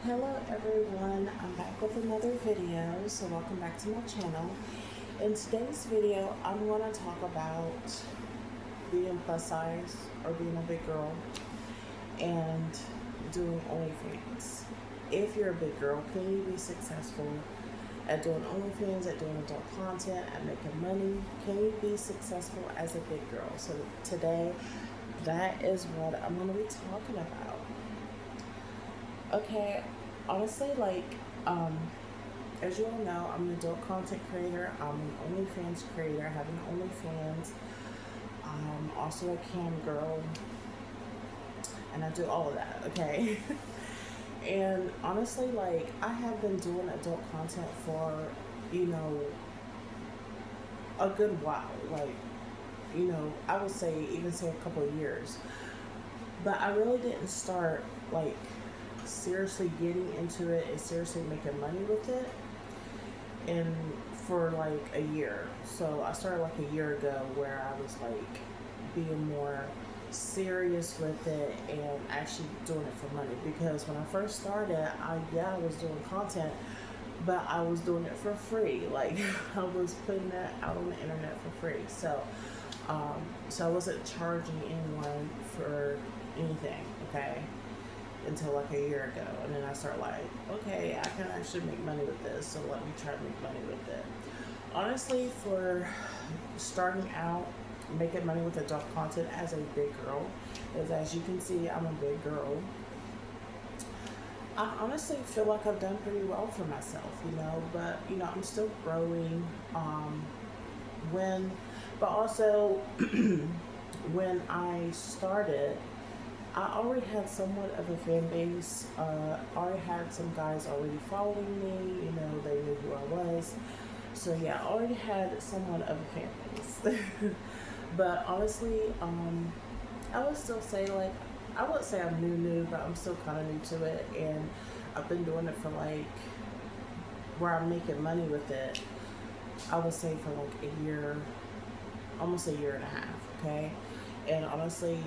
Hello everyone, I'm back with another video, so welcome back to my channel. In today's video, I'm going to talk about being plus size or being a big girl and doing OnlyFans. If you're a big girl, can you be successful at doing OnlyFans, at doing adult content, at making money? Can you be successful as a big girl? So today, that is what I'm going to be talking about. Okay, honestly, as you all know, I'm an adult content creator. I'm an OnlyFans creator. I have an OnlyFans. I'm also a cam girl, and I do all of that. Okay, and honestly, I have been doing adult content for, a good while. I would say even say a couple of years, but I really didn't start seriously getting into it and seriously making money with it and for a year. So I started a year ago where I was being more serious with it and actually doing it for money, because when I first started, I was doing content, but I was doing it for free. I was putting that out on the internet for free. So I wasn't charging anyone for anything, okay, until a year ago. And then I started okay, I can actually make money with this, so let me try to make money with it. Honestly, for starting out making money with adult content as a big girl, as you can see, I'm a big girl. I honestly feel like I've done pretty well for myself, but I'm still growing. But also when I started, I already had somewhat of a fan base. I already had some guys already following me. They knew who I was. So yeah, I already had somewhat of a fan base. But honestly, I would still say I wouldn't say I'm new, but I'm still kind of new to it. And I've been doing it for where I'm making money with it, I would say for a year, almost a year and a half, okay? And honestly,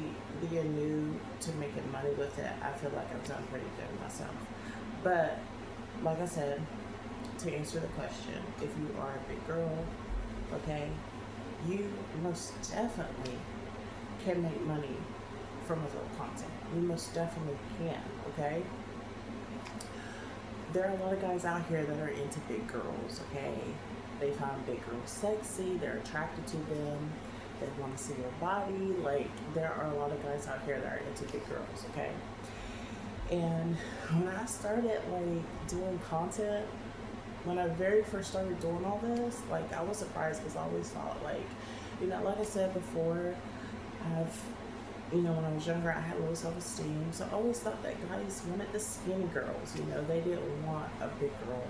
being new to making money with it, I feel like I've done pretty good myself. But like I said, to answer the question, if you are a big girl, okay, you most definitely can make money from adult content. You most definitely can, okay? There are a lot of guys out here that are into big girls, okay? They find big girls sexy, they're attracted to them, they want to see their body. There are a lot of guys out here that are into big girls, okay? And when I started doing content, when I very first started doing all this, I was surprised, because I always thought like I said before, when I was younger, I had low self-esteem, so I always thought that guys wanted the skinny girls. They didn't want a big girl,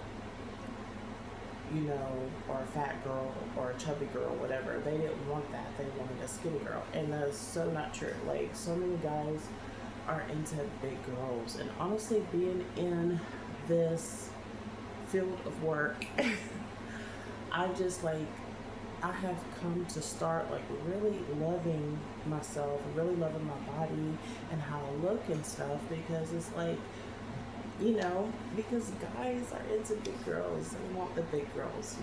or a fat girl or a chubby girl, whatever. They didn't want that. They wanted a skinny girl. And that's so not true. So many guys are into big girls. And honestly, being in this field of work, I just I have come to start really loving myself, really loving my body and how I look and stuff, because it's because guys are into big girls and want the big girls,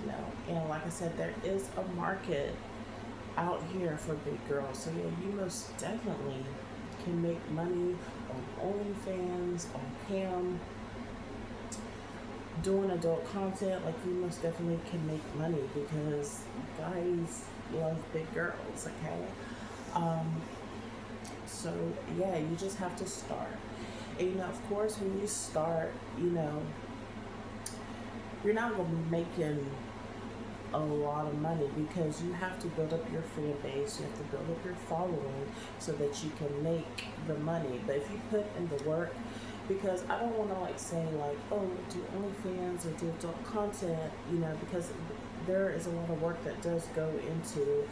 And like I said, there is a market out here for big girls. So yeah, you most definitely can make money on OnlyFans, on Cam, doing adult content. You most definitely can make money, because guys love big girls, okay? So yeah, you just have to start. And of course, when you start, you're not going to be making a lot of money, because you have to build up your fan base, you have to build up your following so that you can make the money. But if you put in the work, because I don't want to say oh, do OnlyFans or do adult content, because there is a lot of work that does go into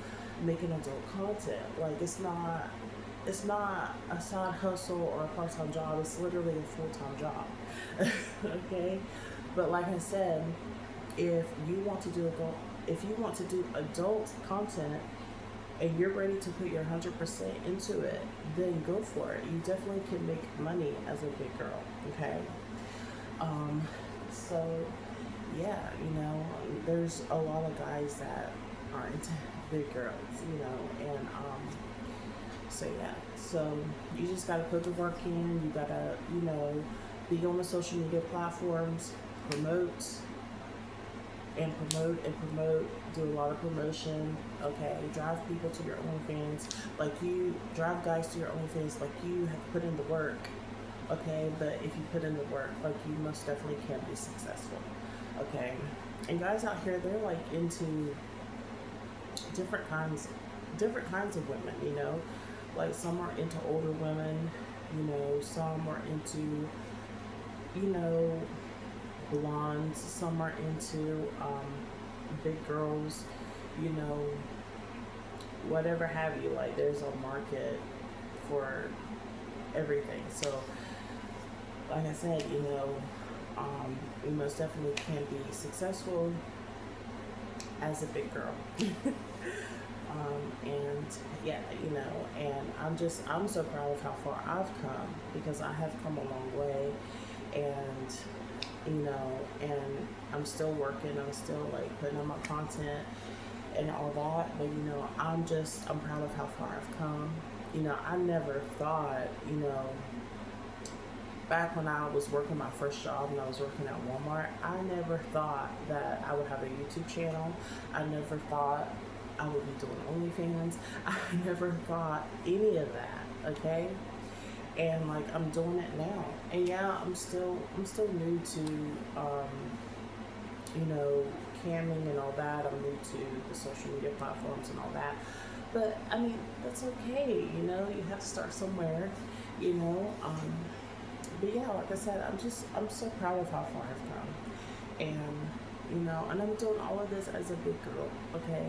making adult content. It's not a side hustle or a part-time job. It's literally a full-time job. Okay? But like I said, if you want to do adult content and you're ready to put your 100% into it, then go for it. You definitely can make money as a big girl, okay? Um, so yeah, there's a lot of guys that are into big girls, and so yeah, so you just gotta put the work in. You gotta, be on the social media platforms, promote promote, do a lot of promotion. Okay, drive people to your OnlyFans, like you drive guys to your OnlyFans, like you have to put in the work. Okay, but if you put in the work, like you most definitely can be successful. Okay, and guys out here, they're like into different kinds different kinds of women, like some are into older women, some are into, you know blondes, some are into big girls, you know whatever have you. Like there's a market for everything. So like I said, you most definitely can be successful as a big girl. And yeah, and I'm so proud of how far I've come, because I have come a long way, and and I'm still working, I'm still like putting on my content and all that, but I'm proud of how far I've come. I never thought, back when I was working my first job and I was working at Walmart, I never thought that I would have a YouTube channel. I never thought I would be doing OnlyFans. I never thought any of that, okay? And like I'm doing it now. And yeah, I'm still new to you know, camming and all that. I'm new to the social media platforms and all that. But I mean, that's okay, you have to start somewhere, you know. But yeah, like I said, I'm so proud of how far I've come. And and I'm doing all of this as a big girl, okay?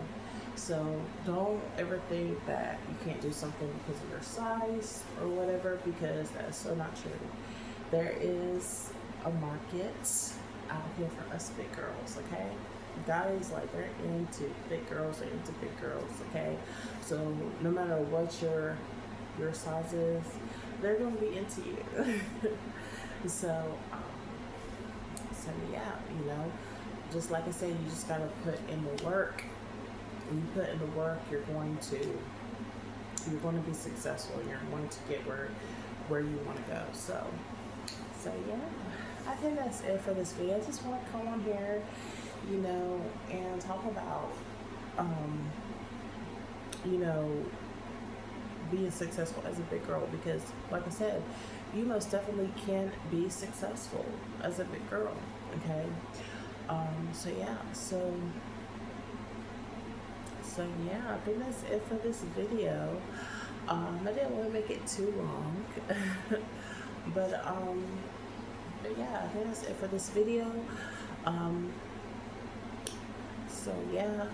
So don't ever think that you can't do something because of your size or whatever, because that's so not true. There is a market out here for us big girls, okay? Guys, like, they're into big girls, they're into big girls, okay? So no matter what your size is, they're gonna be into you. so so yeah, just like I said, you just gotta put in the work. When you put in the work, you're going to be successful. You're going to get where you want to go. So yeah, I think that's it for this video. I just want to come on here, and talk about you know being successful as a big girl, because like I said, you most definitely can be successful as a big girl. Okay. So yeah, so yeah, I think that's it for this video. I didn't want to make it too long, but yeah, I think that's it for this video. Um, so yeah,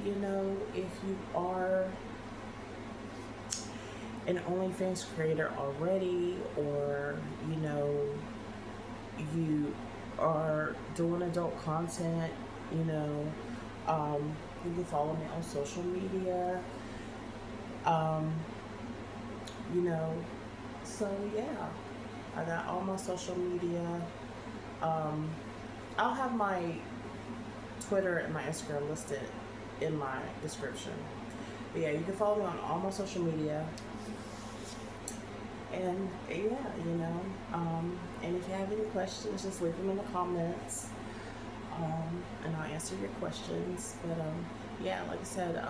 if you are an OnlyFans creator already, or you are doing adult content, you can follow me on social media. Um, you know, so yeah, I got all my social media. I'll have my Twitter and my Instagram listed in my description. But yeah, you can follow me on all my social media. And yeah, and if you have any questions, just leave them in the comments. And I'll answer your questions. But yeah, like I said,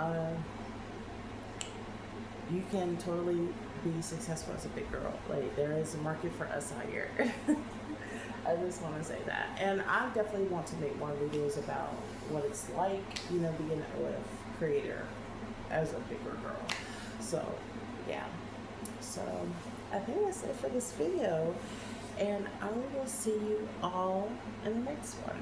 you can totally be successful as a big girl. Like, there is a market for us out here. I just want to say that. And I definitely want to make more videos about what it's like, being an OF creator as a bigger girl. So yeah. So I think that's it for this video. And I will see you all in the next one.